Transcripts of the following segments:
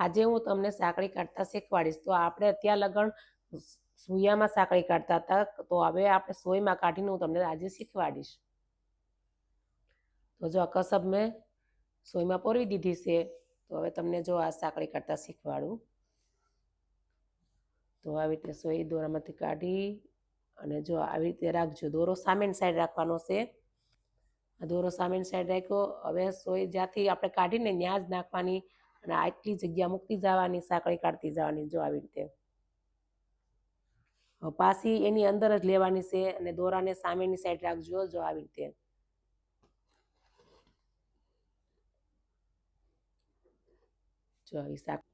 આજે હું તમને સાંકળી કાઢતા શીખવાડીશ. તો આપણે અત્યાર લગન સૂયામાં સાંકળી કાઢતા હતા, તો હવે આપણે સોયમાં કાઢીને હું તમને આજે શીખવાડીશ. તો જો આ કસબ મેં સોયમાં પોરવી દીધી છે. તો હવે તમને જો આ સાંકળી કાઢતા શીખવાડું. તો આવી રીતે સોય દોરામાંથી કાઢી અને જો આવી રીતે રાખજો. દોરો સામેની સાઈડ રાખવાનો છે. આ દોરો સામેની સાઈડ રાખ્યો. હવે સોય જ્યાંથી આપણે કાઢીને ત્યાં જ નાખવાની અને આટલી જગ્યા મૂકતી જવાની, સાંકળી કાઢતી જવાની. જો આવી રીતે પાછી એની અંદર જ લેવાની છે અને દોરાને સામેની સાઈડ રાખજો. જો આવી રીતે જો આવી સાંકળી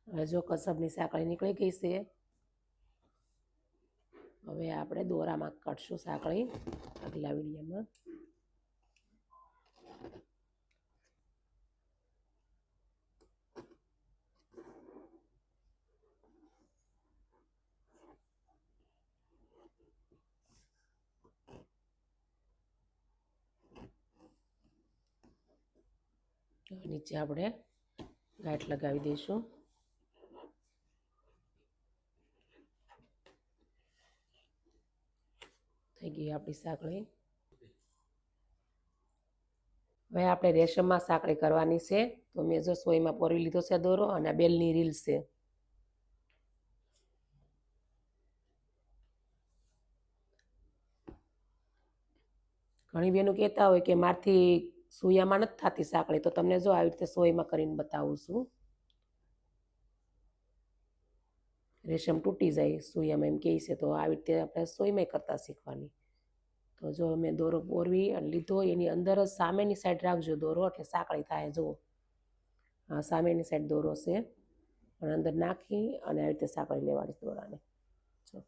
હવે જો કસબની સાંકળી નીકળી ગઈ છે. હવે આપણે દોરામાં કાઢશું સાંકળી આગલા વિડીયોમાં. નીચે આપણે ગાંઠ લગાવી દઈશું. થઈ ગઈ આપણી સાંકળી. હવે આપણે રેશમમાં સાંકળી કરવાની છે. તો મેં જો સોયમાં પોરવી લીધો છે દોરો અને આ બેલની રીલ છે. ઘણી બહેનો કહેતા હોય કે મારથી સૂયામાં નથી થતી સાંકળી, તો તમને જો આવી રીતે સોયમાં કરીને બતાવું છું. રેશમ તૂટી જાય સૂયામાં એમ કહે છે, તો આવી રીતે આપણે સોયમાં કરતા શીખવાની. તો જો મેં દોરો પોરવી અને લીધો, એની અંદર જ સામેની સાઈડ રાખજો દોરો, એટલે સાંકળી થાય. જુઓ, હા સામેની સાઈડ દોરો છે, પણ અંદર નાખી અને આવી રીતે સાંકળી લેવાની દોરાને. જો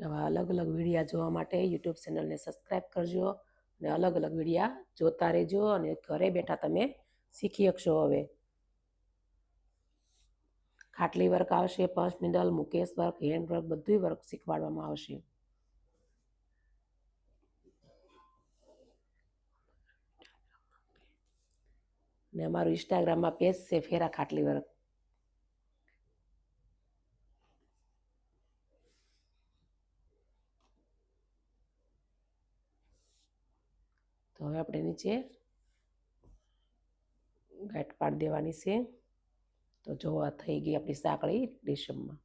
આવા અલગ અલગ વિડીયા જોવા માટે યુટ્યુબ ચેનલને સબસ્ક્રાઈબ કરજો અને અલગ અલગ વિડીયા જોતા રહેજો અને ઘરે બેઠા તમે શીખી શકશો. હવે ખાટલી વર્ક આવશે, પંચ નીડલ, મુકેશ વર્ક, હેન્ડ વર્ક બધું વર્ક શીખવાડવામાં આવશે. ને અમારું ઇન્સ્ટાગ્રામમાં પેજ છે ફેરા ખાટલી વર્ક. તો હવે આપણે નીચે ગાંઠ પાડી દેવાની છે. તો જો આ થઈ ગઈ આપણી સાંકળી રેશમમાં.